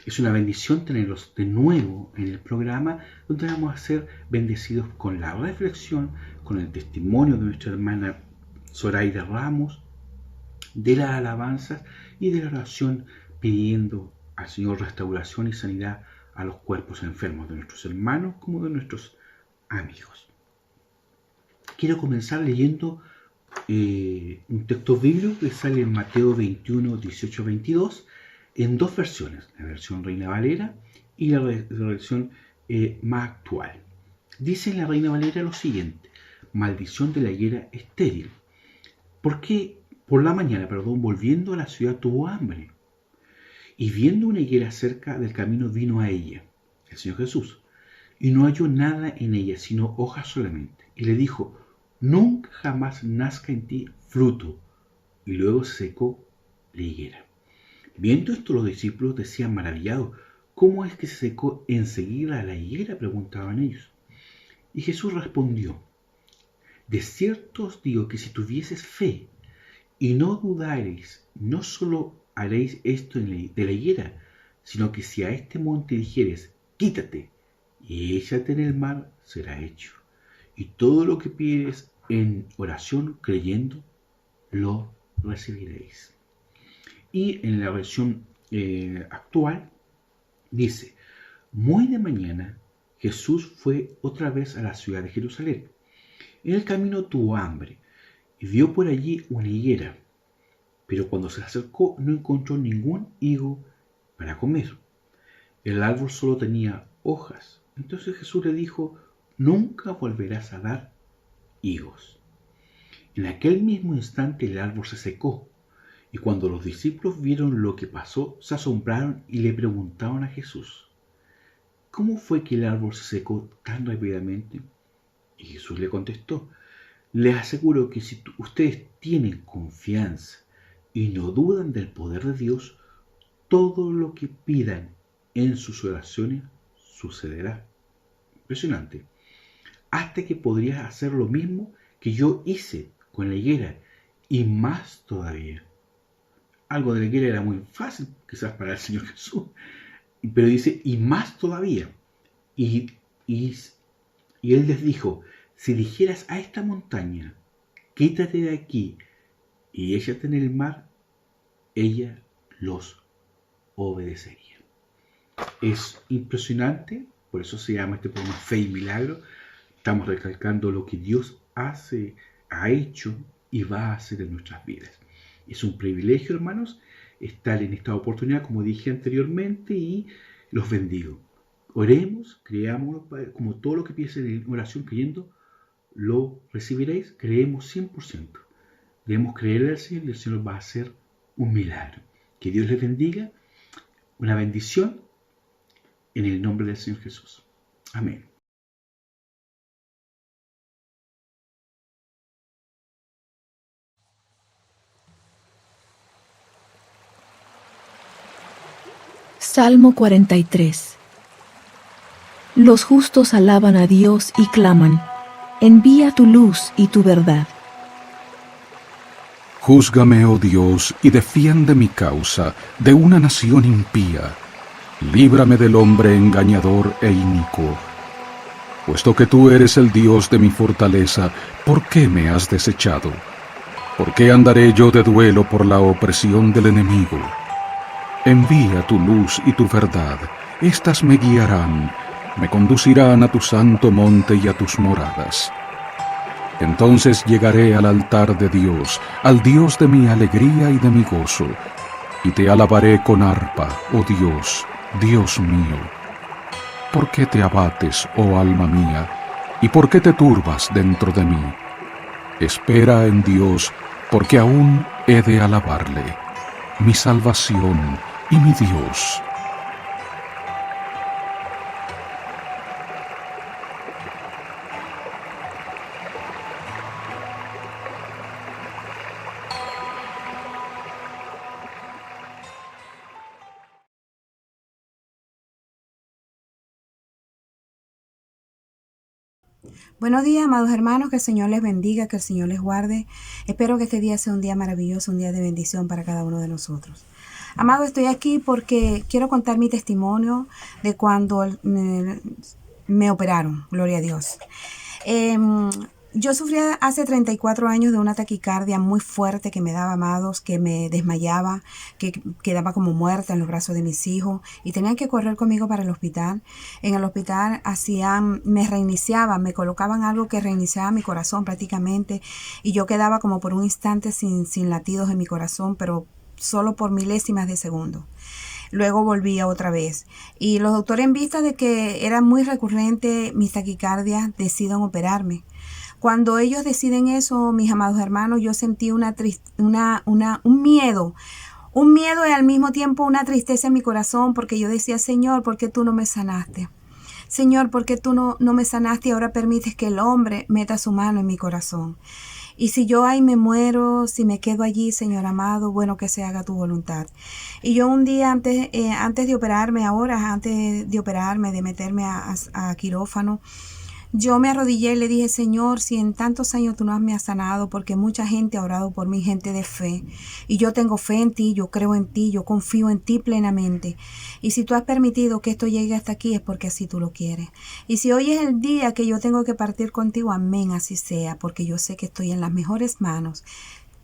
Es una bendición tenerlos de nuevo en el programa, donde vamos a ser bendecidos con la reflexión, con el testimonio de nuestra hermana Zoraida Ramos, de las alabanzas y de la oración pidiendo al Señor restauración y sanidad a los cuerpos enfermos de nuestros hermanos como de nuestros amigos. Quiero comenzar leyendo un texto bíblico que sale en Mateo 21, 18-22, en dos versiones, la versión Reina Valera y la versión más actual. Dice en la Reina Valera lo siguiente: maldición de la higuera estéril. Porque por la mañana, volviendo a la ciudad tuvo hambre, y viendo una higuera cerca del camino vino a ella, el Señor Jesús, y no halló nada en ella, sino hojas solamente, y le dijo: nunca jamás nazca en ti fruto. Y luego se secó la higuera. Viendo esto, los discípulos decían maravillados: ¿cómo es que se secó enseguida la higuera?, preguntaban ellos. Y Jesús respondió: de cierto os digo que si tuvieseis fe y no dudareis, no solo haréis esto de la higuera, sino que si a este monte dijeres: quítate y échate en el mar, será hecho. Y todo lo que pidieres en oración creyendo, lo recibiréis. Y en la versión actual dice: muy de mañana Jesús fue otra vez a la ciudad de Jerusalén. En el camino tuvo hambre y vio por allí una higuera, pero cuando se acercó no encontró ningún higo para comer. El árbol solo tenía hojas. Entonces Jesús le dijo: nunca volverás a dar higos. En aquel mismo instante el árbol se secó, y cuando los discípulos vieron lo que pasó, se asombraron y le preguntaron a Jesús: ¿cómo fue que el árbol se secó tan rápidamente? Y Jesús le contestó: les aseguro que si ustedes tienen confianza y no dudan del poder de Dios, todo lo que pidan en sus oraciones sucederá. Impresionante. Hasta que podrías hacer lo mismo que yo hice con la higuera, y más todavía. Algo de la higuera era muy fácil, quizás para el Señor Jesús, pero dice: y más todavía. Y él les dijo: si dijeras a esta montaña: quítate de aquí y échate en el mar, ella los obedecería. Es impresionante, por eso se llama este programa Fe y Milagro. Estamos recalcando lo que Dios hace, ha hecho y va a hacer en nuestras vidas. Es un privilegio, hermanos, estar en esta oportunidad, como dije anteriormente, y los bendigo. Oremos, creamos, como todo lo que piensen en oración creyendo, lo recibiréis. Creemos 100%. Debemos creerle al Señor y el Señor va a hacer un milagro. Que Dios les bendiga. Una bendición en el nombre del Señor Jesús. Amén. Salmo 43. Los justos alaban a Dios y claman: envía tu luz y tu verdad. Júzgame, oh Dios, y defiende mi causa de una nación impía. Líbrame del hombre engañador e inicuo. Puesto que tú eres el Dios de mi fortaleza, ¿por qué me has desechado? ¿Por qué andaré yo de duelo por la opresión del enemigo? Envía tu luz y tu verdad, éstas me guiarán, me conducirán a tu santo monte y a tus moradas. Entonces llegaré al altar de Dios, al Dios de mi alegría y de mi gozo, y te alabaré con arpa, oh Dios, Dios mío. ¿Por qué te abates, oh alma mía, y por qué te turbas dentro de mí? Espera en Dios, porque aún he de alabarle, mi salvación y mi Dios. Buenos días, amados hermanos, que el Señor les bendiga, que el Señor les guarde. Espero que este día sea un día maravilloso, un día de bendición para cada uno de nosotros. Amado, estoy aquí porque quiero contar mi testimonio de cuando me operaron, gloria a Dios. Yo sufría hace 34 años de una taquicardia muy fuerte que me daba, amados, que me desmayaba, que quedaba como muerta en los brazos de mis hijos y tenían que correr conmigo para el hospital. En el hospital me reiniciaban, me colocaban algo que reiniciaba mi corazón prácticamente y yo quedaba como por un instante sin latidos en mi corazón, pero solo por milésimas de segundo. Luego volvía otra vez. Y los doctores, en vista de que era muy recurrente mis taquicardias, deciden operarme. Cuando ellos deciden eso, mis amados hermanos, yo sentí un miedo y al mismo tiempo una tristeza en mi corazón, porque yo decía, Señor, ¿por qué tú no me sanaste? Señor, ¿por qué tú no me sanaste y ahora permites que el hombre meta su mano en mi corazón? Y si yo ahí me muero, si me quedo allí, Señor amado, bueno, que se haga tu voluntad. Y yo un día antes de operarme, de meterme a quirófano, yo me arrodillé y le dije, Señor, si en tantos años tú no me has sanado, porque mucha gente ha orado por mí, gente de fe, y yo tengo fe en ti, yo creo en ti, yo confío en ti plenamente. Y si tú has permitido que esto llegue hasta aquí es porque así tú lo quieres. Y si hoy es el día que yo tengo que partir contigo, amén, así sea, porque yo sé que estoy en las mejores manos,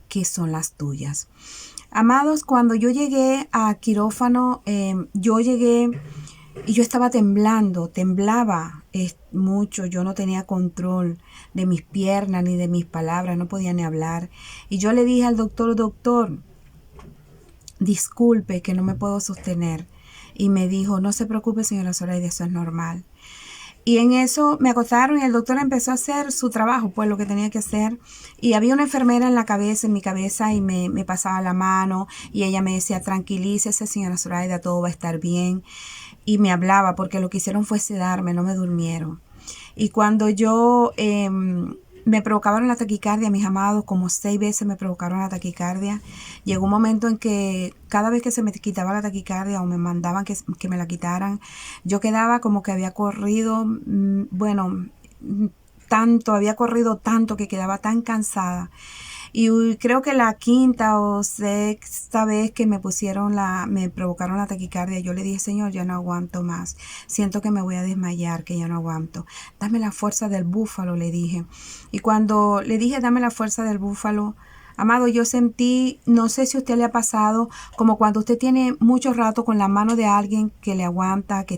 que son las tuyas. Amados, cuando yo llegué a quirófano, y yo estaba temblaba mucho, yo no tenía control de mis piernas ni de mis palabras, no podía ni hablar. Y yo le dije al doctor, disculpe que no me puedo sostener. Y me dijo, no se preocupe, señora Zoraida, eso es normal. Y en eso me acostaron y el doctor empezó a hacer su trabajo, pues lo que tenía que hacer. Y había una enfermera en mi cabeza, y me pasaba la mano y ella me decía, tranquilícese, señora Zoraida, todo va a estar bien. Y me hablaba, porque lo que hicieron fue sedarme, no me durmieron. Y cuando yo me provocaron la taquicardia, mis amados, como 6 veces me provocaron la taquicardia. Llegó un momento en que cada vez que se me quitaba la taquicardia o me mandaban que me la quitaran, yo quedaba como que había corrido, había corrido tanto que quedaba tan cansada. Y creo que la 5ª o 6ª vez que me provocaron la taquicardia, yo le dije, Señor, ya no aguanto más. Siento que me voy a desmayar, que ya no aguanto. Dame la fuerza del búfalo, le dije. Y cuando le dije, dame la fuerza del búfalo, amado, yo sentí, no sé si a usted le ha pasado, como cuando usted tiene mucho rato con la mano de alguien que le aguanta, que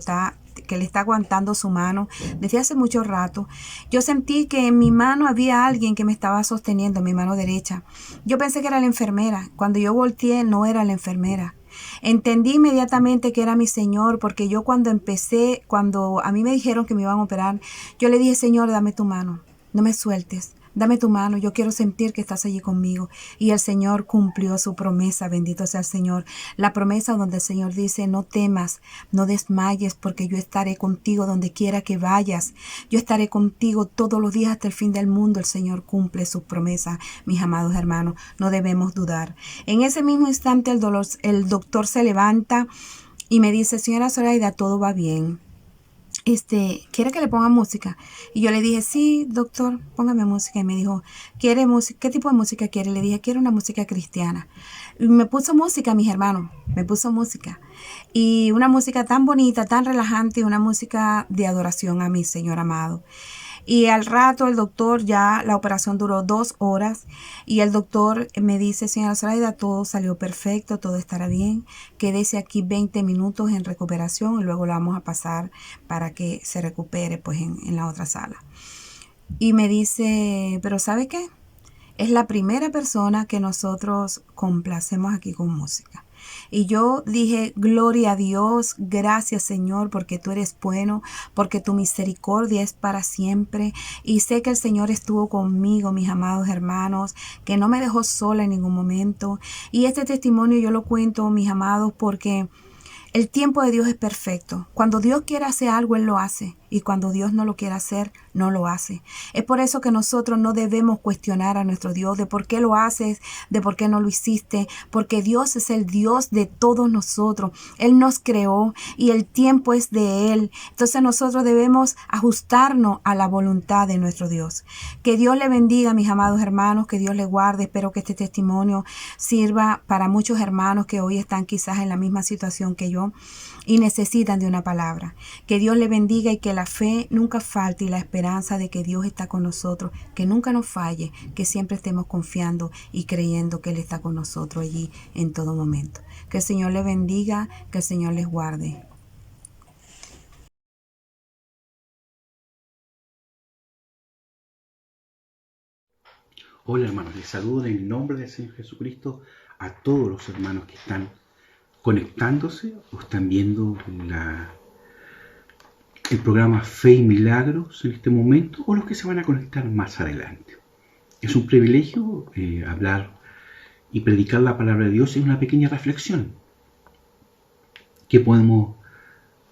le está aguantando su mano desde hace mucho rato. Yo sentí que en mi mano había alguien que me estaba sosteniendo, mi mano derecha. Yo pensé que era la enfermera. Cuando yo volteé, no era la enfermera. Entendí inmediatamente que era mi Señor, porque yo cuando a mí me dijeron que me iban a operar, yo le dije, Señor, dame tu mano, no me sueltes. Dame tu mano, yo quiero sentir que estás allí conmigo. Y el Señor cumplió su promesa, bendito sea el Señor. La promesa donde el Señor dice, no temas, no desmayes, porque yo estaré contigo donde quiera que vayas. Yo estaré contigo todos los días hasta el fin del mundo. El Señor cumple sus promesas, mis amados hermanos. No debemos dudar. En ese mismo instante el doctor se levanta y me dice, señora Zoraida, todo va bien. ¿Quiere que le ponga música? Y yo le dije, sí, doctor, póngame música. Y me dijo, ¿quiere música? ¿Qué tipo de música quiere? Le dije, quiero una música cristiana. Y me puso música, mis hermanos, me puso música. Y una música tan bonita, tan relajante, una música de adoración a mi Señor amado. Y al rato el doctor, ya la operación duró 2 horas y el doctor me dice, señora Zoraida, todo salió perfecto, todo estará bien, quédese aquí 20 minutos en recuperación y luego la vamos a pasar para que se recupere pues en la otra sala. Y me dice, pero ¿sabe qué? Es la primera persona que nosotros complacemos aquí con música. Y yo dije, gloria a Dios, gracias Señor, porque tú eres bueno, porque tu misericordia es para siempre. Y sé que el Señor estuvo conmigo, mis amados hermanos, que no me dejó sola en ningún momento. Y este testimonio yo lo cuento, mis amados, porque el tiempo de Dios es perfecto. Cuando Dios quiere hacer algo, Él lo hace. y cuando Dios no lo quiere hacer, no lo hace. Es por eso que nosotros no debemos cuestionar a nuestro Dios de por qué lo haces, de por qué no lo hiciste, porque Dios es el Dios de todos nosotros. Él nos creó y el tiempo es de Él. Entonces nosotros debemos ajustarnos a la voluntad de nuestro Dios. Que Dios le bendiga, mis amados hermanos, que Dios le guarde. Espero que este testimonio sirva para muchos hermanos que hoy están quizás en la misma situación que yo y necesitan de una palabra. Que Dios le bendiga y que la fe nunca falte y la esperanza de que Dios está con nosotros, que nunca nos falle, que siempre estemos confiando y creyendo que Él está con nosotros allí en todo momento. Que el Señor les bendiga, que el Señor les guarde. Hola hermanos, les saludo en el nombre del Señor Jesucristo a todos los hermanos que están conectándose o están viendo el programa Fe y Milagros en este momento, o los que se van a conectar más adelante. Es un privilegio hablar y predicar la palabra de Dios en una pequeña reflexión que podemos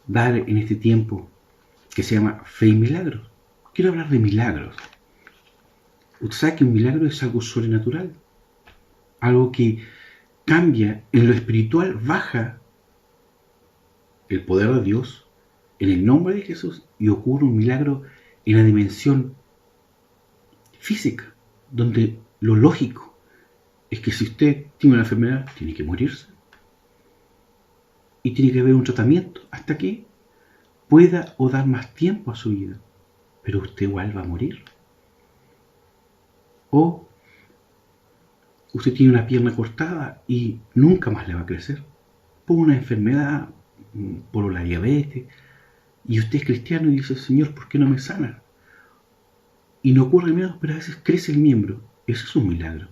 dar en este tiempo que se llama Fe y Milagros. Quiero hablar de milagros. Usted sabe que un milagro es algo sobrenatural, algo que cambia en lo espiritual, baja el poder de Dios en el nombre de Jesús y ocurre un milagro en la dimensión física, donde lo lógico es que si usted tiene una enfermedad, tiene que morirse y tiene que haber un tratamiento hasta que pueda o dar más tiempo a su vida, pero usted igual va a morir. O usted tiene una pierna cortada y nunca más le va a crecer por una enfermedad, por la diabetes, y usted es cristiano y dice: Señor, ¿por qué no me sana? Y no ocurre nada, pero a veces crece el miembro. Eso es un milagro,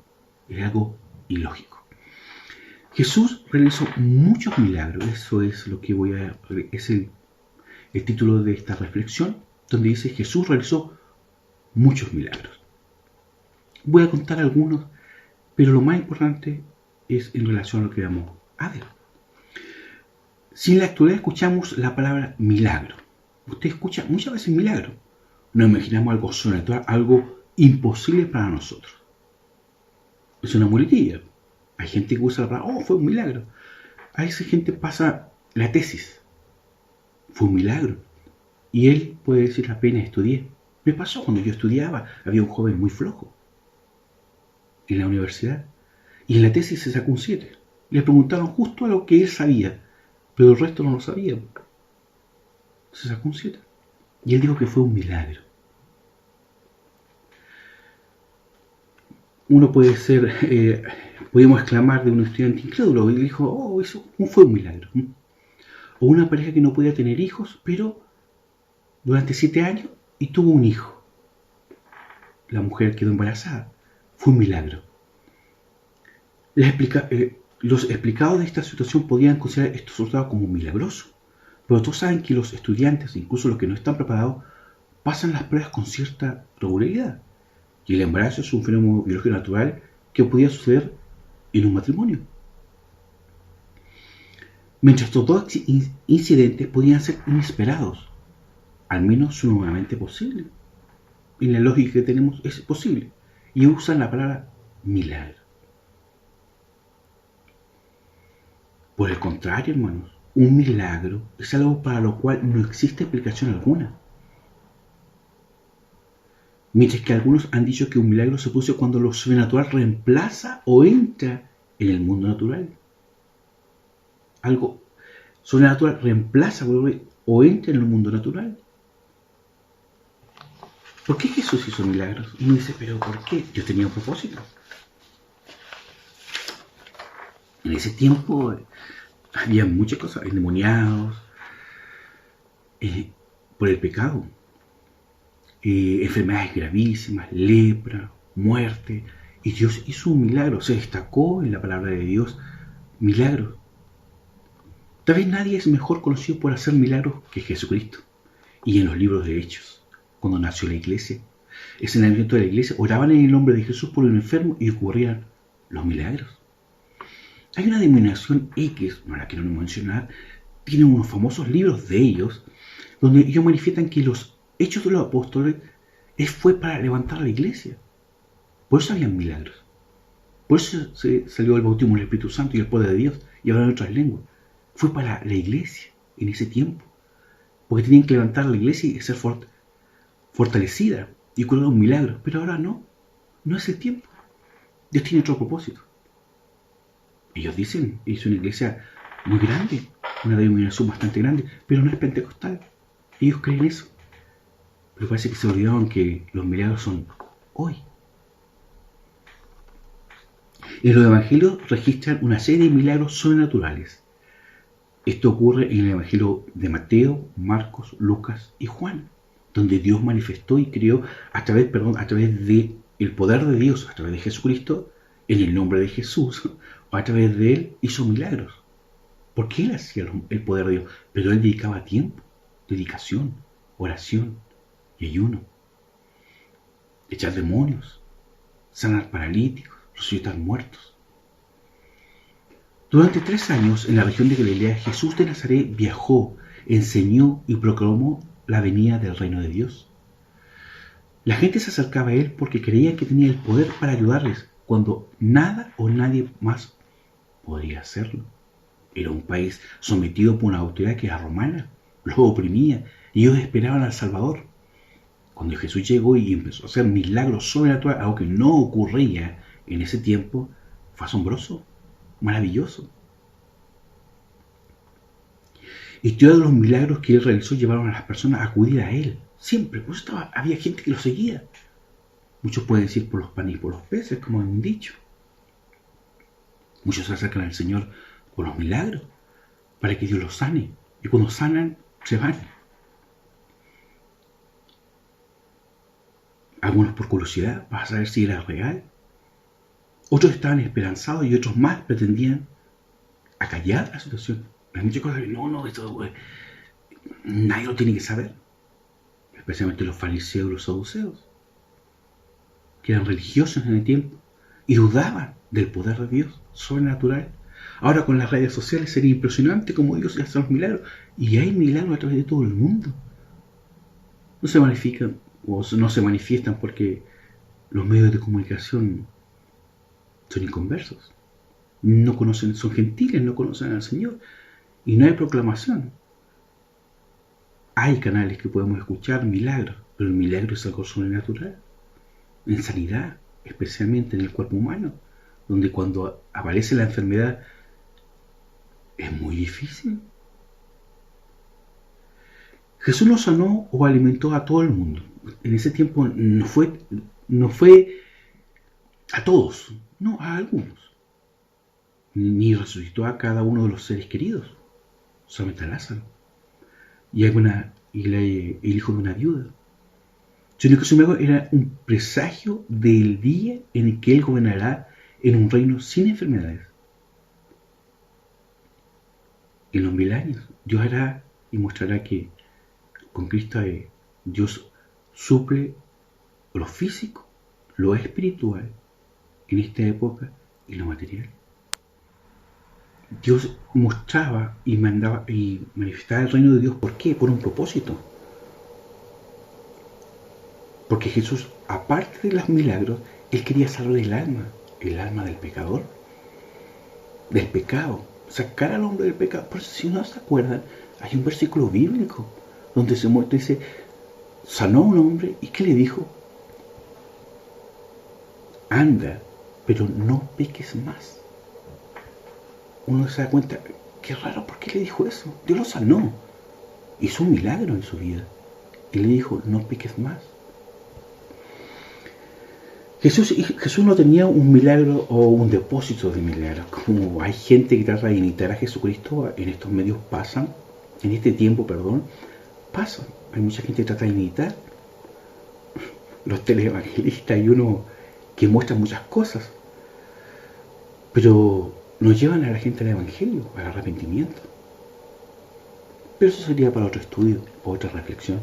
es algo ilógico. Jesús realizó muchos milagros. Eso es lo que es el título de esta reflexión, donde dice: Jesús realizó muchos milagros. Voy a contar algunos, pero lo más importante es en relación a lo que vamos a ver. Si en la actualidad escuchamos la palabra milagro, usted escucha muchas veces milagro, nos imaginamos algo sobrenatural, algo imposible para nosotros. Es una muletilla. Hay gente que usa la palabra: oh, fue un milagro. A esa gente pasa la tesis: fue un milagro. Y él puede decir: apenas estudié. Me pasó cuando yo estudiaba, había un joven muy flojo en la universidad y en la tesis se sacó un 7. Le preguntaron justo a lo que él sabía, pero el resto no lo sabía. Se sacó un 7 y él dijo que fue un milagro. Uno puede ser, podemos exclamar de un estudiante incrédulo y dijo: oh, eso fue un milagro. O una pareja que no podía tener hijos, pero durante 7 años y tuvo un hijo. La mujer quedó embarazada. Fue un milagro. Los explicados de esta situación podían considerar estos resultados como milagrosos, pero todos saben que los estudiantes, incluso los que no están preparados, pasan las pruebas con cierta regularidad. Y el embarazo es un fenómeno biológico natural que podía suceder en un matrimonio. Mientras estos dos incidentes podían ser inesperados, al menos sumamente posible. En la lógica que tenemos es posible. Y usan la palabra milagro. Por el contrario, hermanos, un milagro es algo para lo cual no existe explicación alguna. Mientras que algunos han dicho que un milagro se produce cuando lo sobrenatural reemplaza o entra en el mundo natural. Algo sobrenatural reemplaza o entra en el mundo natural. ¿Por qué Jesús hizo milagros? Uno dice: ¿pero por qué? Dios tenía un propósito. En ese tiempo había muchas cosas, endemoniados, por el pecado, enfermedades gravísimas, lepra, muerte, y Dios hizo un milagro, se destacó en la palabra de Dios milagros. Tal vez nadie es mejor conocido por hacer milagros que Jesucristo. Y en los libros de Hechos, cuando nació la iglesia, es en el evento de la iglesia, oraban en el nombre de Jesús por un enfermo y ocurrían los milagros. Hay una denominación X, no la quiero mencionar, tienen unos famosos libros de ellos, donde ellos manifiestan que los hechos de los apóstoles fue para levantar a la iglesia. Por eso habían milagros. Por eso se salió el bautismo del Espíritu Santo y el poder de Dios y hablaban otras lenguas. Fue para la iglesia en ese tiempo. Porque tenían que levantar a la iglesia y ser fortalecida y curar un milagro. Pero ahora no. No es el tiempo. Dios tiene otro propósito. Ellos dicen, es una iglesia muy grande, una denominación bastante grande, pero no es pentecostal. Ellos creen eso. Pero parece que se olvidaron que los milagros son hoy. En los evangelios registran una serie de milagros sobrenaturales. Esto ocurre en el evangelio de Mateo, Marcos, Lucas y Juan, donde Dios manifestó y creó a través del poder de Dios, a través de Jesucristo, en el nombre de Jesús, o a través de Él hizo milagros. Porque Él hacía el poder de Dios, pero Él dedicaba tiempo, dedicación, oración y ayuno. Echar demonios, sanar paralíticos, resucitar muertos. Durante 3 años en la región de Galilea, Jesús de Nazaret viajó, enseñó y proclamó la venida del reino de Dios. La gente se acercaba a Él porque creía que tenía el poder para ayudarles cuando nada o nadie más podría hacerlo. Era un país sometido por una autoridad que era romana, los oprimía y ellos esperaban al Salvador. Cuando Jesús llegó y empezó a hacer milagros sobrenaturales, algo que no ocurría en ese tiempo, fue asombroso, maravilloso. Y todos los milagros que Él realizó llevaron a las personas a acudir a Él. Siempre, por eso había gente que lo seguía. Muchos pueden decir por los panes y por los peces, como han dicho. Muchos se acercan al Señor por los milagros, para que Dios los sane. Y cuando sanan, se van. Algunos por curiosidad, para saber si era real. Otros estaban esperanzados y otros más pretendían acallar la situación. Hay muchas cosas que esto nadie lo tiene que saber. Especialmente los fariseos y los saduceos, que eran religiosos en el tiempo y dudaban del poder de Dios sobrenatural. Ahora con las redes sociales sería impresionante cómo Dios hace los milagros. Y hay milagros a través de todo el mundo. No se manifiestan porque los medios de comunicación son inconversos. No conocen, son gentiles, no conocen al Señor. Y no hay proclamación. Hay canales que podemos escuchar milagros, pero el milagro es algo sobrenatural. En sanidad, especialmente en el cuerpo humano, donde cuando aparece la enfermedad es muy difícil. Jesús no sanó o alimentó a todo el mundo. En ese tiempo no fue a todos, no, a algunos. Ni resucitó a cada uno de los seres queridos, solamente a Lázaro y el hijo de una viuda. Sino que su milagro era un presagio del día en el que Él gobernará en un reino sin enfermedades. En los 1000 años, Dios hará y mostrará que con Cristo Dios suple lo físico, lo espiritual, en esta época y lo material. Dios mostraba y mandaba y manifestaba el reino de Dios. ¿Por qué? Por un propósito. Porque Jesús, aparte de los milagros, Él quería salvar el alma del pecador, del pecado, sacar al hombre del pecado. Por eso, si no se acuerdan, hay un versículo bíblico donde se muestra, dice, sanó a un hombre y ¿qué le dijo? Anda, pero no peques más. Uno se da cuenta, qué raro, ¿por qué le dijo eso? Dios lo sanó, hizo un milagro en su vida y le dijo, no peques más. Jesús no tenía un milagro o un depósito de milagros, como hay gente que trata de imitar a Jesucristo. En estos medios pasan, en este tiempo, pasan. Hay mucha gente que trata de imitar los televangelistas y uno que muestra muchas cosas, pero no llevan a la gente al evangelio, al arrepentimiento. Pero eso sería para otro estudio, para otra reflexión.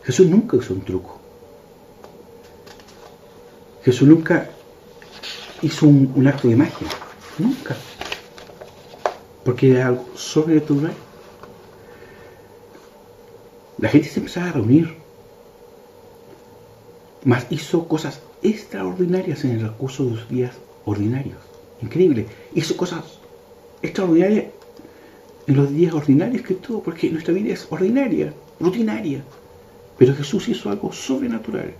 Jesús nunca usó un truco. Jesús nunca hizo un acto de magia. Nunca. porque era algo sobrenatural. La gente se empezaba a reunir, mas hizo cosas extraordinarias en el recurso de sus días ordinarios. Increíble. Hizo cosas extraordinarias en los días ordinarios que tuvo, porque nuestra vida es ordinaria, rutinaria. Pero Jesús hizo algo sobrenatural.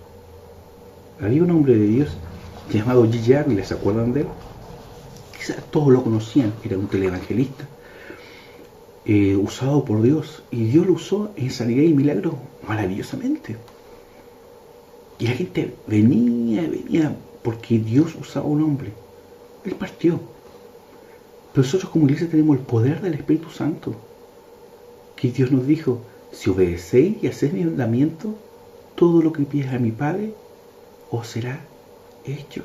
Había un hombre de Dios llamado G.J. Ávila, ¿se acuerdan de él? Quizás todos lo conocían, era un televangelista usado por Dios, y Dios lo usó en sanidad y milagros maravillosamente. Y la gente venía porque Dios usaba a un hombre. Él partió. Pero nosotros como iglesia tenemos el poder del Espíritu Santo, que Dios nos dijo: si obedecéis y hacéis mi mandamiento, todo lo que pidáis a mi Padre os será hecho.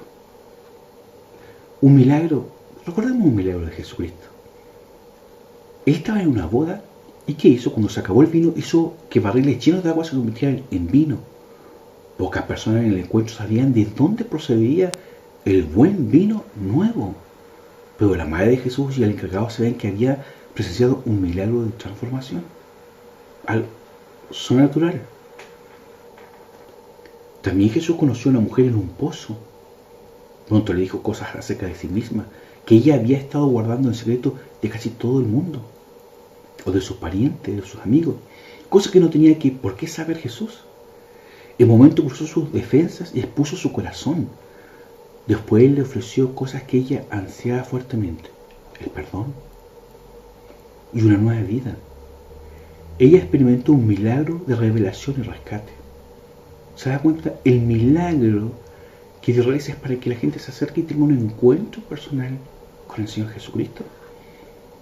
Un milagro. Recordemos un milagro de Jesucristo. Él estaba en una boda, y ¿qué hizo? Cuando se acabó el vino, hizo que barriles llenos de agua se convirtieran en vino. Pocas personas en el encuentro sabían de dónde procedía el buen vino nuevo. Pero la madre de Jesús y el encargado se ven que había presenciado un milagro de transformación. Algo sobrenatural. También Jesús conoció a una mujer en un pozo. Pronto le dijo cosas acerca de sí misma, que ella había estado guardando en secreto de casi todo el mundo, o de sus parientes, de sus amigos, cosas que no tenía por qué saber Jesús. En momento cruzó sus defensas y expuso su corazón. Después él le ofreció cosas que ella ansiaba fuertemente: el perdón y una nueva vida. Ella experimentó un milagro de revelación y rescate. ¿Se da cuenta? El milagro que Dios realiza es para que la gente se acerque y tenga un encuentro personal con el Señor Jesucristo.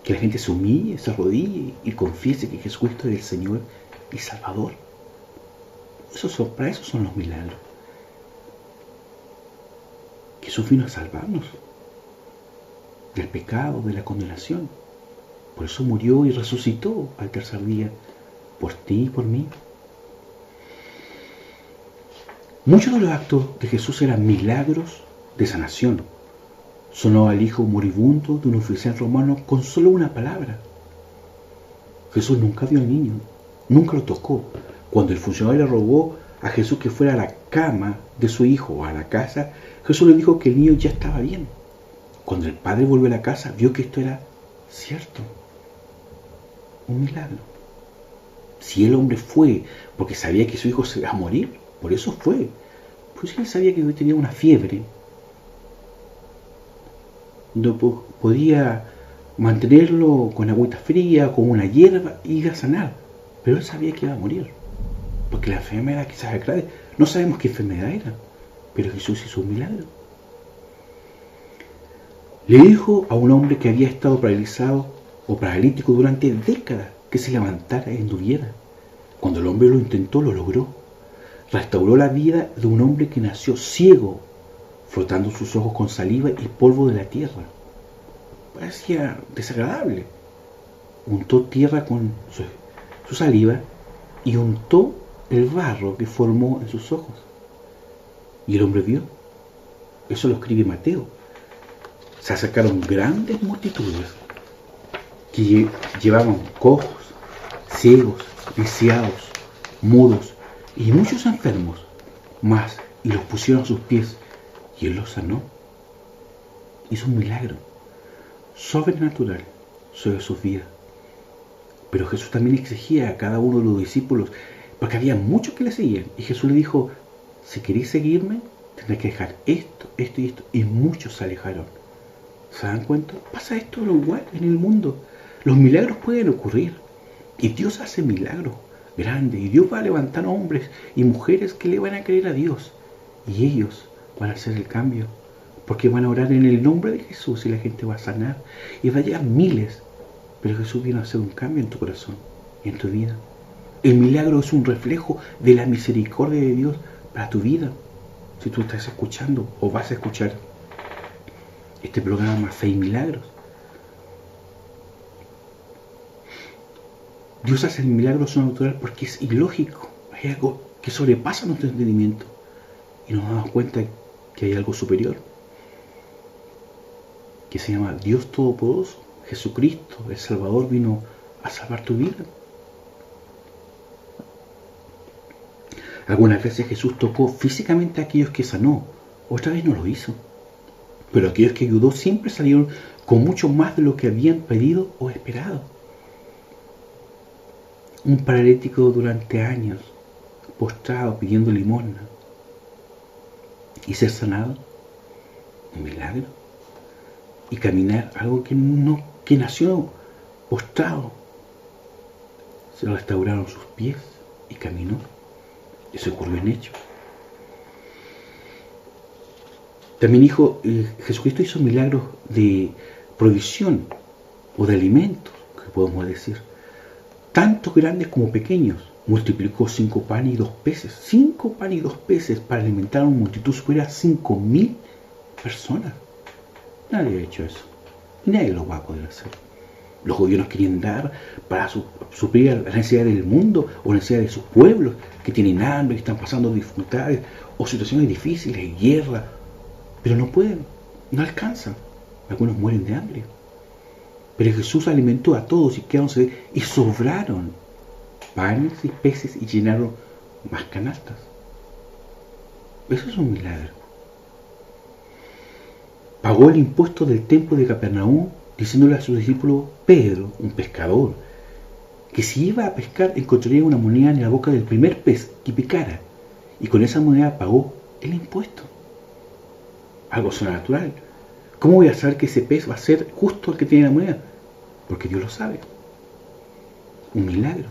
Que la gente se humille, se arrodille y confiese que Jesucristo es el Señor y Salvador. Para eso son los milagros. Jesús vino a salvarnos del pecado, de la condenación. Por eso murió y resucitó al tercer día, por ti y por mí. Muchos de los actos de Jesús eran milagros de sanación. Sonó al hijo moribundo de un oficial romano con solo una palabra. Jesús nunca vio al niño, nunca lo tocó. Cuando el funcionario le rogó a Jesús que fuera a la cama de su hijo o a la casa, Jesús le dijo que el niño ya estaba bien. Cuando el padre volvió a la casa, vio que esto era cierto. Un milagro. Si el hombre fue porque sabía que su hijo se iba a morir, por eso fue. Pues si él sabía que tenía una fiebre, no podía mantenerlo con agüita fría, con una hierba, y iba a sanar. Pero él sabía que iba a morir, porque la enfermedad quizás era grave. No sabemos qué enfermedad era, pero Jesús hizo un milagro. Le dijo a un hombre que había estado paralizado o paralítico durante décadas que se levantara y anduviera. Cuando el hombre lo intentó, lo logró. Restauró la vida de un hombre que nació ciego, frotando sus ojos con saliva y polvo de la tierra. Parecía desagradable. Untó tierra con su saliva y untó el barro que formó en sus ojos. Y el hombre vio. Eso lo escribe Mateo. Se acercaron grandes multitudes que llevaban cojos, ciegos, lisiados, mudos y muchos enfermos, y los pusieron a sus pies, y él los sanó. Hizo un milagro sobrenatural sobre sus vidas. Pero Jesús también exigía a cada uno de los discípulos, porque había muchos que le seguían, y Jesús le dijo: si queréis seguirme, tendréis que dejar esto, esto y esto. Y muchos se alejaron. ¿Se dan cuenta? Pasa esto igual en el mundo. Los milagros pueden ocurrir, y Dios hace milagros grandes, y Dios va a levantar hombres y mujeres que le van a creer a Dios, y ellos van a hacer el cambio, porque van a orar en el nombre de Jesús, y la gente va a sanar, y va a llegar miles. Pero Jesús viene a hacer un cambio en tu corazón y en tu vida. El milagro es un reflejo de la misericordia de Dios para tu vida. Si tú estás escuchando o vas a escuchar este programa Fe y Milagros, Dios hace el milagro sobrenatural porque es ilógico. Hay algo que sobrepasa nuestro entendimiento, y nos damos cuenta que hay algo superior, que se llama Dios Todopoderoso, Jesucristo, el Salvador, vino a salvar tu vida. Algunas veces Jesús tocó físicamente a aquellos que sanó, otra vez no lo hizo. Pero aquellos que ayudó siempre salieron con mucho más de lo que habían pedido o esperado. Un paralítico durante años, postrado pidiendo limosna, y ser sanado, un milagro. Y caminar, algo que nació postrado. Se restauraron sus pies y caminó. Eso ocurrió en Hechos. También Jesucristo hizo milagros de provisión o de alimentos, que podemos decir, tanto grandes como pequeños. Multiplicó 5 panes y 2 peces. 5 panes y 2 peces para alimentar a una multitud superior a 5.000 personas. Nadie ha hecho eso. Y nadie lo va a poder hacer. Los gobiernos querían dar para suplir las necesidades del mundo o las necesidades de sus pueblos que tienen hambre, que están pasando dificultades o situaciones difíciles, guerra, pero no pueden, no alcanzan. Algunos mueren de hambre. Pero Jesús alimentó a todos y sobraron panes y peces y llenaron más canastas. Eso es un milagro. Pagó el impuesto del templo de Capernaum, diciéndole a sus discípulos, Pedro, un pescador, que si iba a pescar encontraría una moneda en la boca del primer pez que picara, y con esa moneda pagó el impuesto. Algo sobrenatural. ¿Cómo voy a saber que ese pez va a ser justo el que tiene la moneda? Porque Dios lo sabe. Un milagro.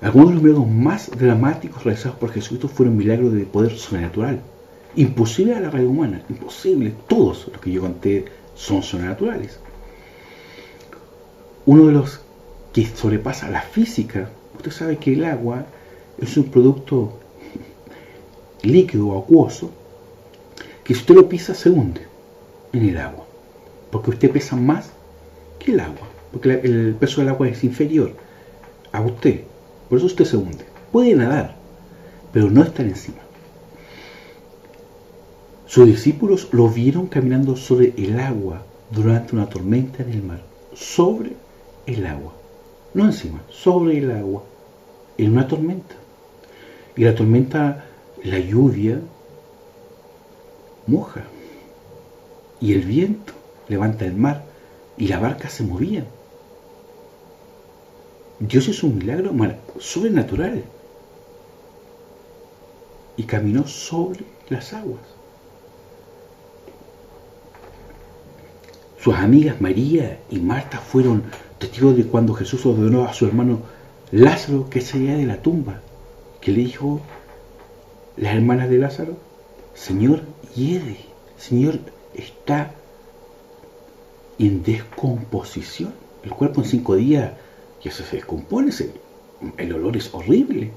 Algunos de los milagros más dramáticos realizados por Jesucristo fueron milagros de poder sobrenatural. Imposible a la red humana, imposible. Todos los que yo conté son sobrenaturales. Uno de los que sobrepasa la física, usted sabe que el agua es un producto líquido o acuoso, que si usted lo pisa se hunde en el agua, porque usted pesa más que el agua, porque el peso del agua es inferior a usted, por eso usted se hunde. Puede nadar, pero no estar encima. Sus discípulos lo vieron caminando sobre el agua durante una tormenta en el mar. Sobre el agua. No encima, sobre el agua. En una tormenta. Y la tormenta, la lluvia, moja. Y el viento levanta el mar. Y la barca se movía. Dios hizo un milagro sobrenatural. Y caminó sobre las aguas. Sus amigas María y Marta fueron testigos de cuando Jesús ordenó a su hermano Lázaro que saliera de la tumba. Que le dijo las hermanas de Lázaro, Señor, hiede, Señor, está en descomposición. El cuerpo en 5 días ya se descompone, el olor es horrible.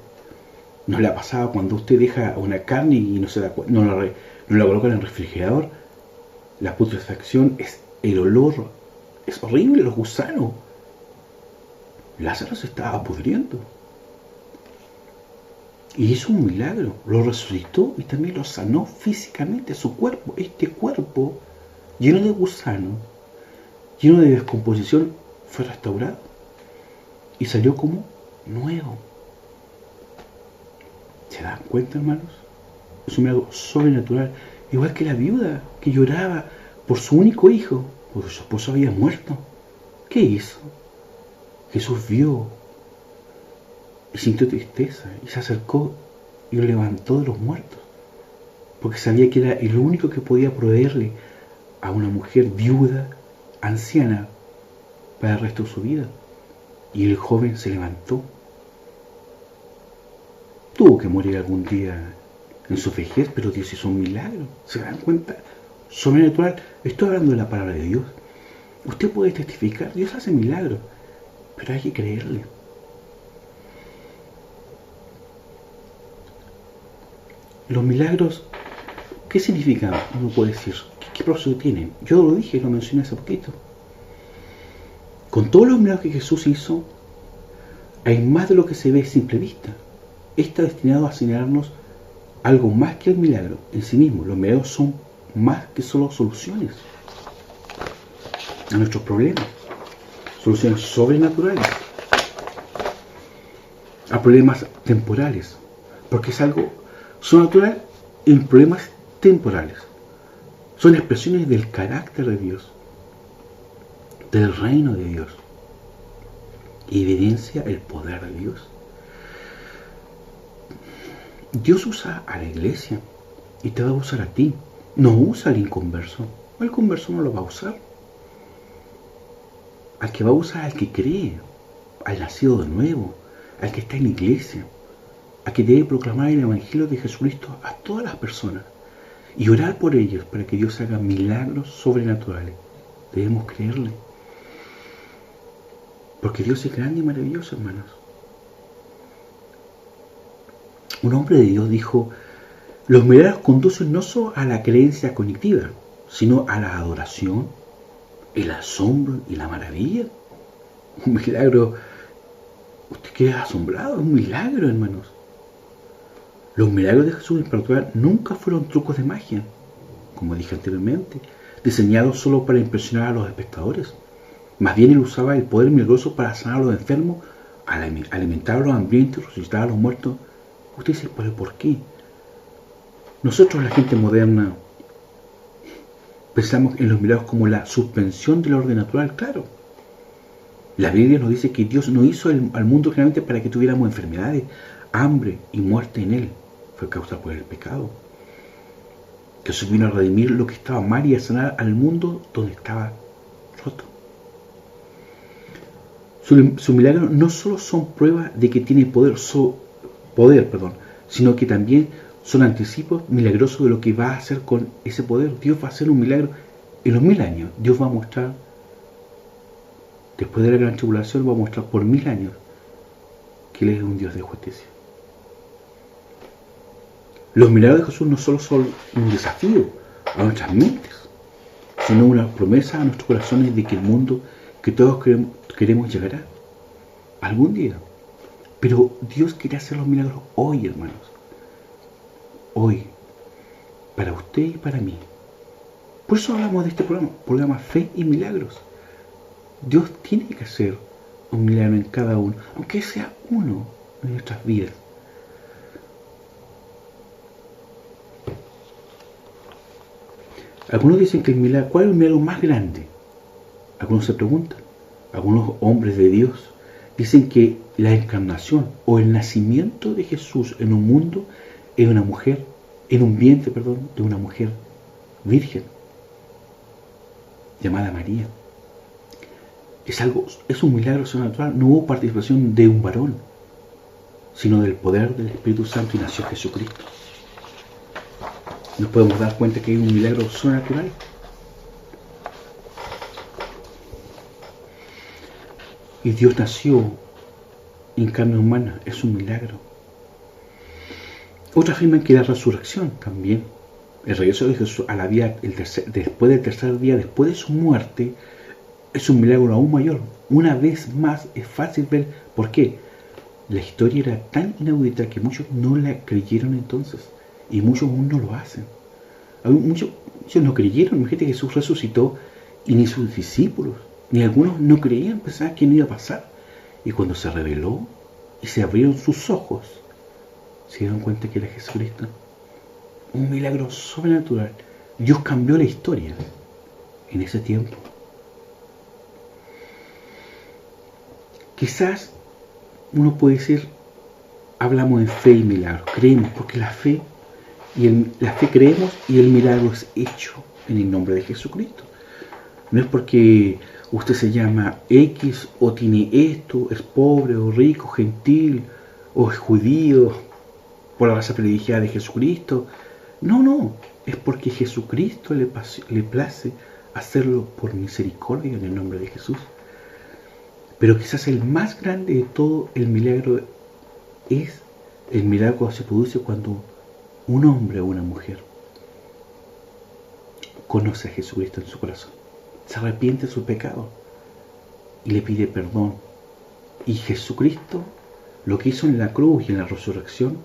¿No le ha pasado cuando usted deja una carne y no la coloca en el refrigerador? La putrefacción el olor es horrible, los gusanos. Lázaro se estaba pudriendo. Y hizo un milagro, lo resucitó y también lo sanó físicamente su cuerpo. Este cuerpo, lleno de gusanos, lleno de descomposición, fue restaurado y salió como nuevo. ¿Se dan cuenta, hermanos? Es un milagro sobrenatural. Igual que la viuda que lloraba por su único hijo, porque su esposo había muerto. ¿Qué hizo? Jesús vio y sintió tristeza y se acercó y lo levantó de los muertos, porque sabía que era el único que podía proveerle a una mujer viuda, anciana, para el resto de su vida. Y el joven se levantó. Tuvo que morir algún día en su vejez, pero Dios hizo un milagro. ¿Se dan cuenta? Sobrenatural. Estoy hablando de la palabra de Dios. Usted puede testificar, Dios hace milagros, pero hay que creerle. Los milagros, ¿qué significan? Uno puede decir, ¿qué proceso tienen? Yo lo dije, lo mencioné hace poquito. Con todos los milagros que Jesús hizo, hay más de lo que se ve a simple vista. Está destinado a señalarnos algo más que el milagro en sí mismo. Los milagros son más que solo soluciones. a nuestros problemas, soluciones sobrenaturales a problemas temporales, porque es algo sobrenatural en problemas temporales. Son expresiones del carácter de Dios, del reino de Dios, y evidencia el poder de Dios. Dios usa a la iglesia y te va a usar a ti. No usa al inconverso. El converso no lo va a usar. Al que va a usar al que cree, al nacido de nuevo, al que está en la iglesia, al que debe proclamar el evangelio de Jesucristo a todas las personas y orar por ellos para que Dios haga milagros sobrenaturales. Debemos creerle. Porque Dios es grande y maravilloso, hermanos. Un hombre de Dios dijo: los milagros conducen no solo a la creencia cognitiva, sino a la adoración, el asombro y la maravilla. Un milagro, usted queda asombrado, es un milagro, hermanos. Los milagros de Jesús en particular nunca fueron trucos de magia, como dije anteriormente, diseñados solo para impresionar a los espectadores. Más bien él usaba el poder milagroso para sanar a los enfermos, alimentar a los hambrientos, resucitar a los muertos. Usted dice: ¿pero por qué? Nosotros, la gente moderna, pensamos en los milagros como la suspensión del orden natural. Claro, la Biblia nos dice que Dios no hizo al mundo generalmente para que tuviéramos enfermedades, hambre y muerte en él. Fue causada por el pecado. Jesús vino a redimir lo que estaba mal y a sanar al mundo donde estaba roto. Sus milagros no solo son pruebas de que tiene poder, sino que también son anticipos milagrosos de lo que va a hacer con ese poder. Dios va a hacer un milagro en los 1000 años. Dios va a mostrar, después de la gran tribulación, va a mostrar por 1000 años que Él es un Dios de justicia. Los milagros de Jesús no solo son un desafío a nuestras mentes, sino una promesa a nuestros corazones de que el mundo que todos queremos llegará algún día. Pero Dios quiere hacer los milagros hoy, hermanos. Hoy. Para usted y para mí. Por eso hablamos de este programa Fe y Milagros. Dios tiene que hacer un milagro en cada uno, aunque sea uno en nuestras vidas. Algunos dicen que ¿cuál es el milagro más grande? Algunos se preguntan. Algunos hombres de Dios dicen que la encarnación o el nacimiento de Jesús en un mundo, en un vientre de una mujer virgen llamada María. Es un milagro sobrenatural. No hubo participación de un varón, sino del poder del Espíritu Santo, y nació Jesucristo. Nos podemos dar cuenta que hay un milagro sobrenatural. Y Dios nació en carne humana, es un milagro. Otros afirman que la resurrección también, el regreso de Jesús a la vida después del tercer día, después de su muerte, es un milagro aún mayor. Una vez más es fácil ver por qué. La historia era tan inaudita que muchos no la creyeron entonces, y muchos aún no lo hacen. Muchos no creyeron. Imagínate que Jesús resucitó y ni sus discípulos, ni algunos no creían, pensaban que no iba a pasar. Y cuando se reveló y se abrieron sus ojos, se dieron cuenta que era Jesucristo. Un milagro sobrenatural. Dios cambió la historia en ese tiempo. Quizás uno puede decir, hablamos de fe y milagros. Creemos porque la fe creemos y el milagro es hecho en el nombre de Jesucristo. No es porque usted se llama X o tiene esto, es pobre o rico, gentil o es judío por la raza privilegiada de Jesucristo. No, es porque Jesucristo le place hacerlo por misericordia en el nombre de Jesús. Pero quizás el más grande de todo el milagro es el milagro que se produce cuando un hombre o una mujer conoce a Jesucristo en su corazón, se arrepiente de su pecado y le pide perdón. Y Jesucristo lo que hizo en la cruz y en la resurrección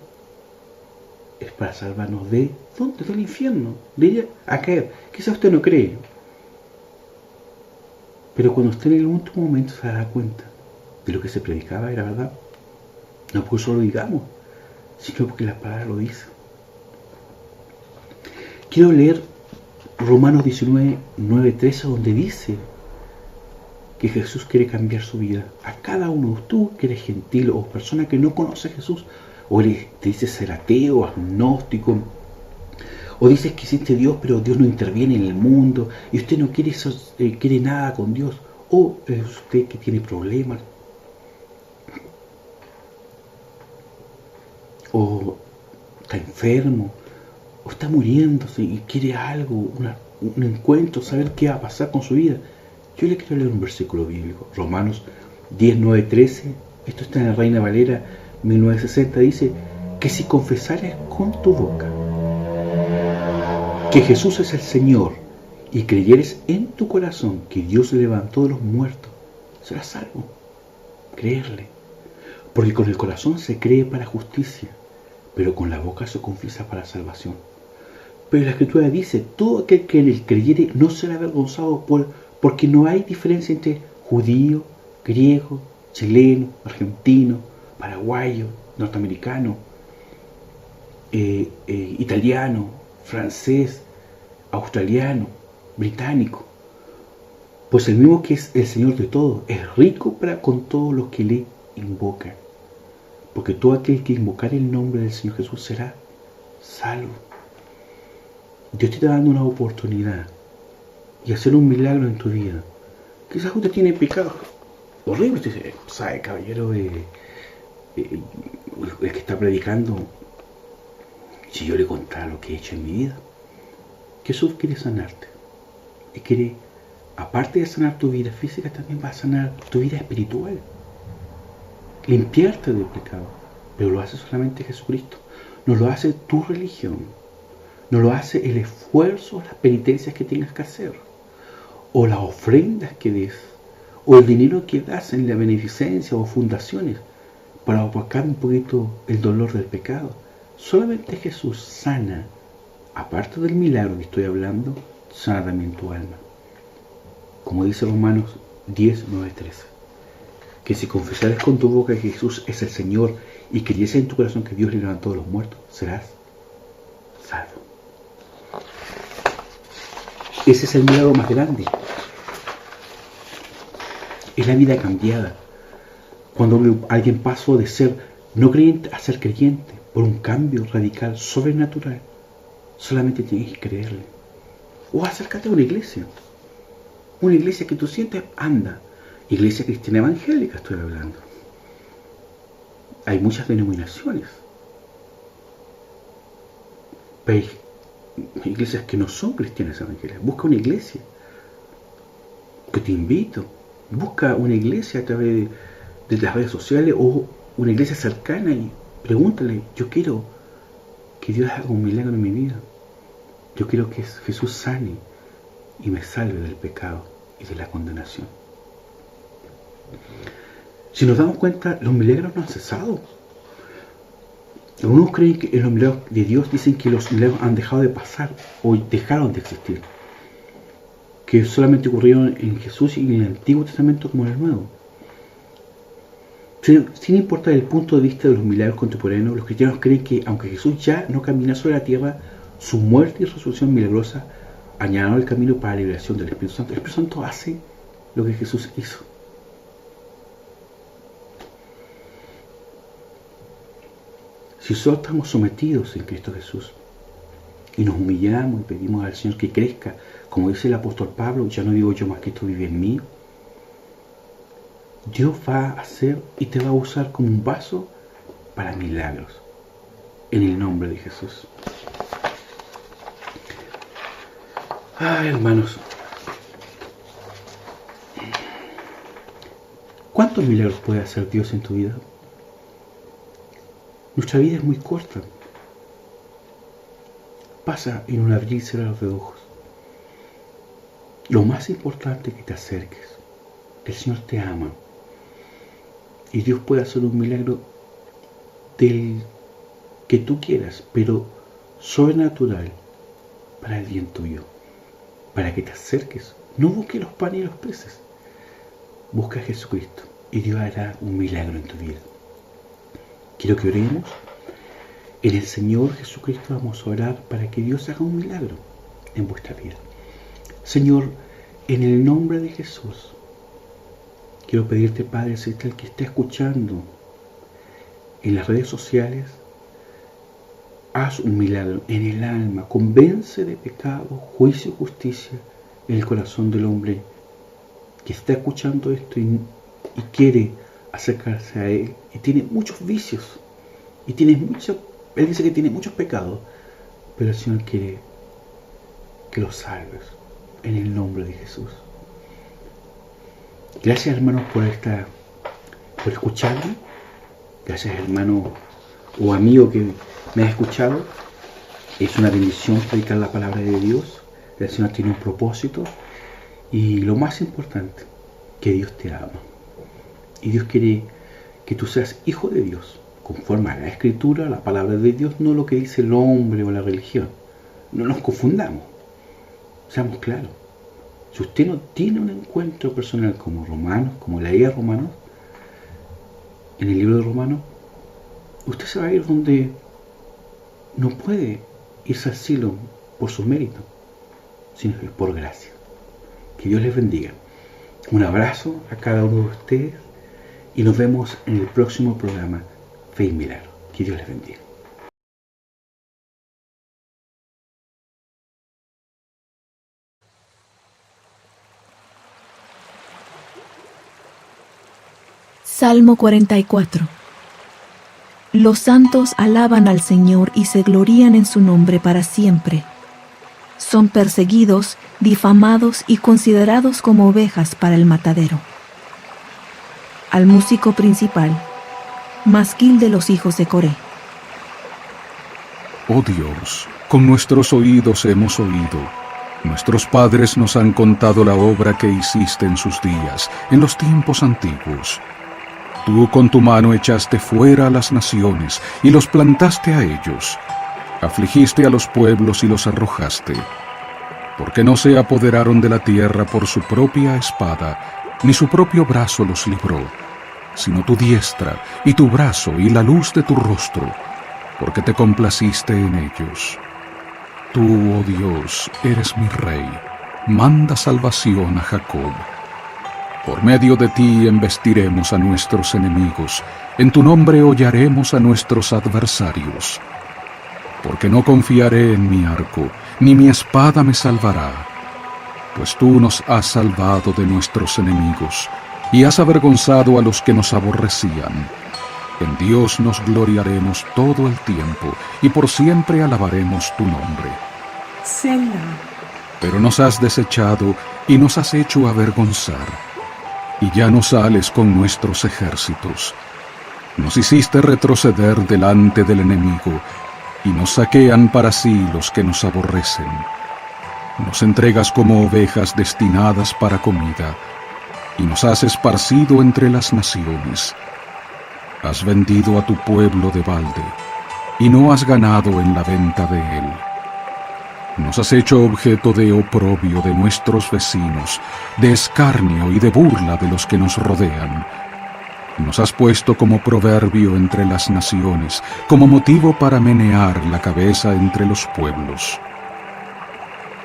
es para salvarnos de ¿dónde? Del infierno, de ella a caer. Quizás usted no cree, Pero cuando usted en el último momento se da cuenta de lo que se predicaba era verdad, no porque solo digamos, sino porque la palabra lo dice. Quiero leer Romanos 19, 9, 13, donde dice que Jesús quiere cambiar su vida. A cada uno, tú que eres gentil o persona que no conoce a Jesús, o te dices ser ateo, agnóstico, o dices que existe Dios pero Dios no interviene en el mundo y usted no quiere nada con Dios, o es usted que tiene problemas, o está enfermo, o está muriéndose y quiere algo, un encuentro, saber qué va a pasar con su vida. Yo le quiero leer un versículo bíblico, Romanos 10, 9, 13, esto está en la Reina Valera 1960, dice que si confesares con tu boca que Jesús es el Señor y creyeres en tu corazón que Dios se levantó de los muertos, serás salvo. Creerle. Porque con el corazón se cree para justicia, pero con la boca se confiesa para salvación. Pero la Escritura dice, todo aquel que en él creyere no será avergonzado porque no hay diferencia entre judío, griego, chileno, argentino, paraguayo, norteamericano, italiano, francés, australiano, británico. Pues el mismo que es el Señor de todos, es rico para con todos los que le invocan. Porque todo aquel que invocare el nombre del Señor Jesús será salvo. Dios te está dando una oportunidad y hacer un milagro en tu vida. Quizás usted tiene pecado horrible. Usted dice, ¿sabe, caballero? El que está predicando, si yo le contara lo que he hecho en mi vida. Jesús quiere sanarte. Y quiere, aparte de sanar tu vida física, también va a sanar tu vida espiritual. Limpiarte del pecado. Pero lo hace solamente Jesucristo. No lo hace tu religión. No lo hace el esfuerzo, las penitencias que tengas que hacer. O las ofrendas que des. O el dinero que das en la beneficencia o fundaciones. Para opacar un poquito el dolor del pecado. Solamente Jesús sana. Aparte del milagro que estoy hablando, sana también tu alma. Como dice Romanos 10, 9, 13. Que si confesares con tu boca que Jesús es el Señor y creyes en tu corazón que Dios le levantó de los muertos, serás salvo. Ese es el milagro más grande. Es la vida cambiada. Cuando alguien pasó de ser no creyente a ser creyente por un cambio radical, sobrenatural, solamente tienes que creerle. O acércate a una iglesia. Una iglesia que tú sientes, anda. Iglesia cristiana evangélica estoy hablando. Hay muchas denominaciones. Pero hay iglesias que no son cristianas evangélicas. Busca una iglesia. Que te invito. Busca una iglesia a través de las redes sociales o una iglesia cercana y pregúntale, yo quiero que Dios haga un milagro en mi vida. Yo quiero que Jesús sane y me salve del pecado y de la condenación. Si nos damos cuenta, los milagros no han cesado. Algunos creen que en los milagros de Dios dicen que los milagros han dejado de pasar o dejaron de existir. Que solamente ocurrieron en Jesús y en el Antiguo Testamento como en el Nuevo. Sin importar el punto de vista de los milagros contemporáneos, los cristianos creen que aunque Jesús ya no camina sobre la tierra, su muerte y resurrección milagrosa añadieron el camino para la liberación del Espíritu Santo. El Espíritu Santo hace lo que Jesús hizo. Si solo estamos sometidos en Cristo Jesús y nos humillamos y pedimos al Señor que crezca, como dice el apóstol Pablo, ya no vivo yo más, Cristo vive en mí, Dios va a hacer y te va a usar como un vaso para milagros, en el nombre de Jesús. Ay, hermanos, ¿cuántos milagros puede hacer Dios en tu vida? Nuestra vida es muy corta. Pasa en un abrir y cerrar de ojos. Lo más importante es que te acerques. El Señor te ama. Y Dios puede hacer un milagro del que tú quieras, pero sobrenatural para el bien tuyo. Para que te acerques. No busques los panes y los peces. busca a Jesucristo y Dios hará un milagro en tu vida. Quiero que oremos. En el Señor Jesucristo vamos a orar para que Dios haga un milagro en vuestra vida. Señor, en el nombre de Jesús, quiero pedirte, Padre Celestial, que esté escuchando en las redes sociales, haz un milagro en el alma, convence de pecado, juicio y justicia en el corazón del hombre que está escuchando esto y quiere acercarse a Él y tiene muchos vicios y Él dice que tiene muchos pecados, pero el Señor quiere que los salves en el nombre de Jesús. Gracias, hermanos, por escucharme. Gracias, hermano o amigo que me ha escuchado. Es una bendición predicar la palabra de Dios. El Señor tiene un propósito y lo más importante, que Dios te ama. Y Dios quiere que tú seas hijo de Dios, conforme a la Escritura, la palabra de Dios, no lo que dice el hombre o la religión. No nos confundamos. Seamos claros. Si usted no tiene un encuentro personal como Romanos, como leía Romanos, en el libro de Romanos, usted se va a ir donde no puede irse al cielo por sus méritos, sino que es por gracia. Que Dios les bendiga. Un abrazo a cada uno de ustedes y nos vemos en el próximo programa Fe y Milagro. Que Dios les bendiga. Salmo 44. Los santos alaban al Señor y se glorían en su nombre para siempre. Son perseguidos, difamados y considerados como ovejas para el matadero. Al músico principal, masquil de los hijos de Coré. Oh Dios, con nuestros oídos hemos oído. Nuestros padres nos han contado la obra que hiciste en sus días, en los tiempos antiguos. Tú con tu mano echaste fuera a las naciones y los plantaste a ellos. Afligiste a los pueblos y los arrojaste, porque no se apoderaron de la tierra por su propia espada, ni su propio brazo los libró, sino tu diestra y tu brazo y la luz de tu rostro, porque te complaciste en ellos. Tú, oh Dios, eres mi Rey, manda salvación a Jacob. Por medio de ti embestiremos a nuestros enemigos, en tu nombre hollaremos a nuestros adversarios. Porque no confiaré en mi arco, ni mi espada me salvará. Pues tú nos has salvado de nuestros enemigos, y has avergonzado a los que nos aborrecían. En Dios nos gloriaremos todo el tiempo, y por siempre alabaremos tu nombre. Selah. Pero nos has desechado y nos has hecho avergonzar, y ya no sales con nuestros ejércitos. Nos hiciste retroceder delante del enemigo, y nos saquean para sí los que nos aborrecen. Nos entregas como ovejas destinadas para comida, y nos has esparcido entre las naciones. Has vendido a tu pueblo de balde, y no has ganado en la venta de él. Nos has hecho objeto de oprobio de nuestros vecinos, de escarnio y de burla de los que nos rodean. Nos has puesto como proverbio entre las naciones, como motivo para menear la cabeza entre los pueblos.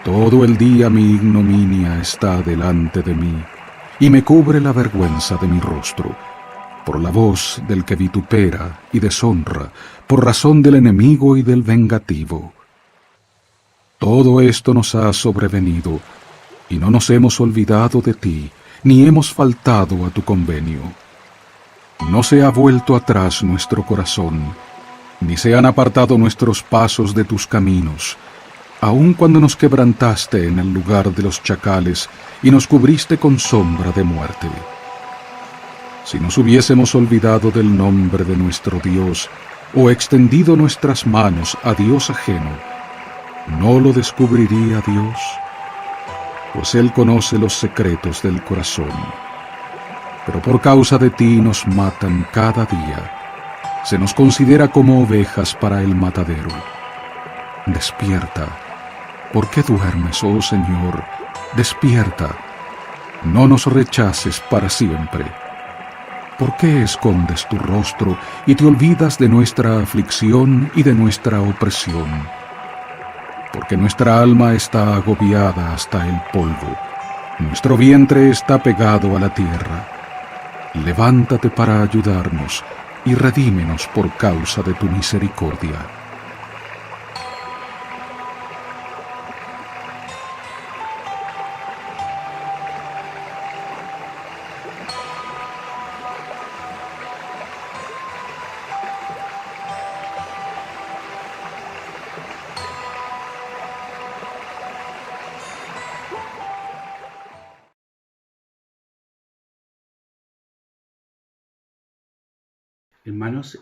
Todo el día mi ignominia está delante de mí, y me cubre la vergüenza de mi rostro, por la voz del que vitupera y deshonra, por razón del enemigo y del vengativo. Todo esto nos ha sobrevenido, y no nos hemos olvidado de ti, ni hemos faltado a tu convenio. No se ha vuelto atrás nuestro corazón, ni se han apartado nuestros pasos de tus caminos, aun cuando nos quebrantaste en el lugar de los chacales y nos cubriste con sombra de muerte. Si nos hubiésemos olvidado del nombre de nuestro Dios, o extendido nuestras manos a Dios ajeno, ¿no lo descubriría Dios? Pues Él conoce los secretos del corazón. Pero por causa de ti nos matan cada día. Se nos considera como ovejas para el matadero. Despierta. ¿Por qué duermes, oh Señor? Despierta. no nos rechaces para siempre. ¿Por qué escondes tu rostro y te olvidas de nuestra aflicción y de nuestra opresión? Porque nuestra alma está agobiada hasta el polvo, nuestro vientre está pegado a la tierra. Levántate para ayudarnos y redímenos por causa de tu misericordia. Hermanos,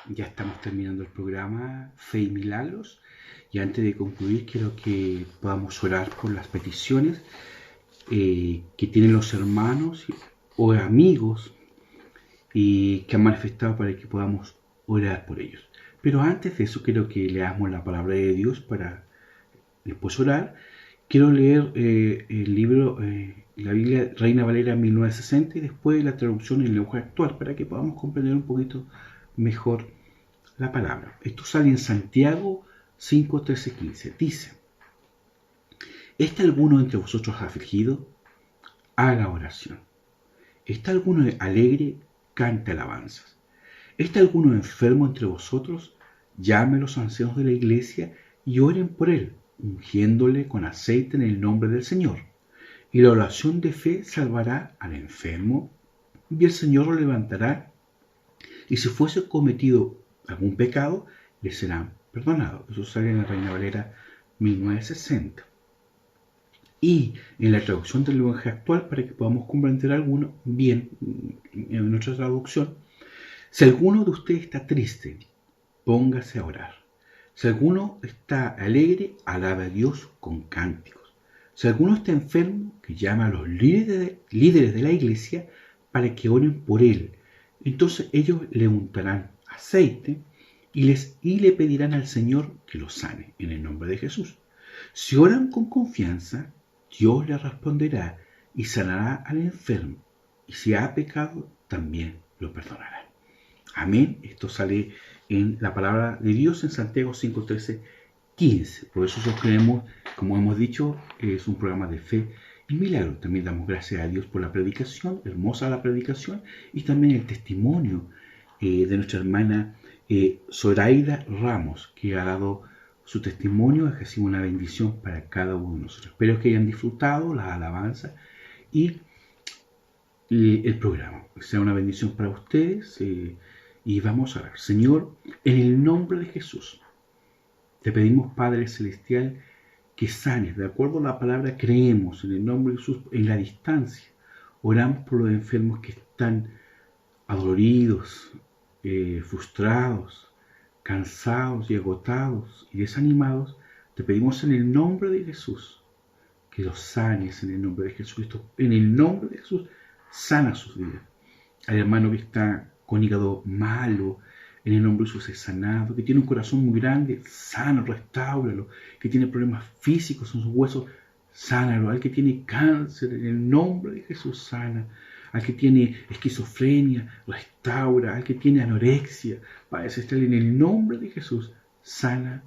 ya estamos terminando el programa Fe y Milagros, y antes de concluir quiero que podamos orar por las peticiones que tienen los hermanos o amigos y que han manifestado para que podamos orar por ellos. Pero antes de eso quiero que leamos la palabra de Dios para después orar. Quiero leer el libro, la Biblia Reina Valera 1960 y después la traducción en lenguaje actual para que podamos comprender un poquito mejor la palabra. Esto sale en Santiago 5, 13, 15. Dice: ¿Está alguno entre vosotros afligido? Haga oración. ¿Está alguno alegre? Cante alabanzas. ¿Está alguno enfermo entre vosotros? Llame a los ancianos de la iglesia y oren por él, ungiéndole con aceite en el nombre del Señor. Y la oración de fe salvará al enfermo, y el Señor lo levantará, y si fuese cometido algún pecado, le será perdonado. Eso sale en la Reina Valera 1960. Y en la traducción del lenguaje actual, para que podamos comprender alguno bien en nuestra traducción: si alguno de ustedes está triste, póngase a orar. Si alguno está alegre, alabe a Dios con cánticos. Si alguno está enfermo, que llame a los líderes de la iglesia para que oren por él. Entonces ellos le untarán aceite y le pedirán al Señor que lo sane en el nombre de Jesús. Si oran con confianza, Dios le responderá y sanará al enfermo. Y si ha pecado, también lo perdonará. Amén. Esto sale en la palabra de Dios en Santiago 5, 13, 15. Por eso nosotros creemos, como hemos dicho, es un programa de fe y milagro. También damos gracias a Dios por la predicación, hermosa la predicación, y también el testimonio de nuestra hermana Zoraida Ramos, que ha dado su testimonio. Ha sido una bendición para cada uno de nosotros. Espero que hayan disfrutado la alabanza y el programa. Que sea una bendición para ustedes. Y vamos a orar. Señor, en el nombre de Jesús, te pedimos, Padre Celestial, que sanes. De acuerdo a la palabra, creemos en el nombre de Jesús en la distancia. Oramos por los enfermos que están adoloridos, frustrados, cansados y agotados y desanimados. Te pedimos en el nombre de Jesús que los sanes en el nombre de Jesucristo. En el nombre de Jesús, sana sus vidas. Al hermano que está con hígado malo, en el nombre de Jesús es sanado. Que tiene un corazón muy grande, sánalo, restáuralo. Que tiene problemas físicos en sus huesos, sánalo. Al que tiene cáncer, en el nombre de Jesús, sana. Al que tiene esquizofrenia, restaura. Al que tiene anorexia, Padre Celestial, en el nombre de Jesús, sana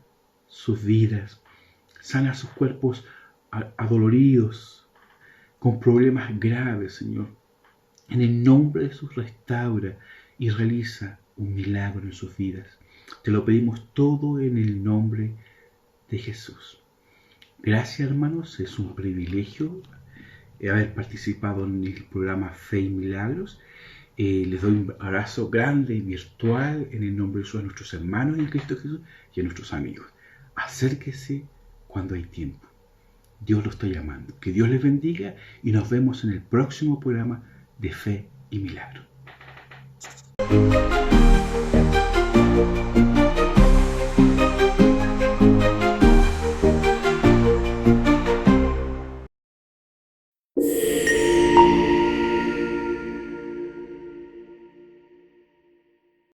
sus vidas. Sana sus cuerpos adoloridos, con problemas graves, Señor. En el nombre de Jesús, restaura y realiza un milagro en sus vidas. Te lo pedimos todo en el nombre de Jesús. Gracias, hermanos. Es un privilegio haber participado en el programa Fe y Milagros. Les doy un abrazo grande y virtual en el nombre de Jesús a nuestros hermanos en Cristo Jesús y a nuestros amigos. Acérquese cuando hay tiempo. Dios lo está llamando. Que Dios les bendiga y nos vemos en el próximo programa de Fe y Milagro.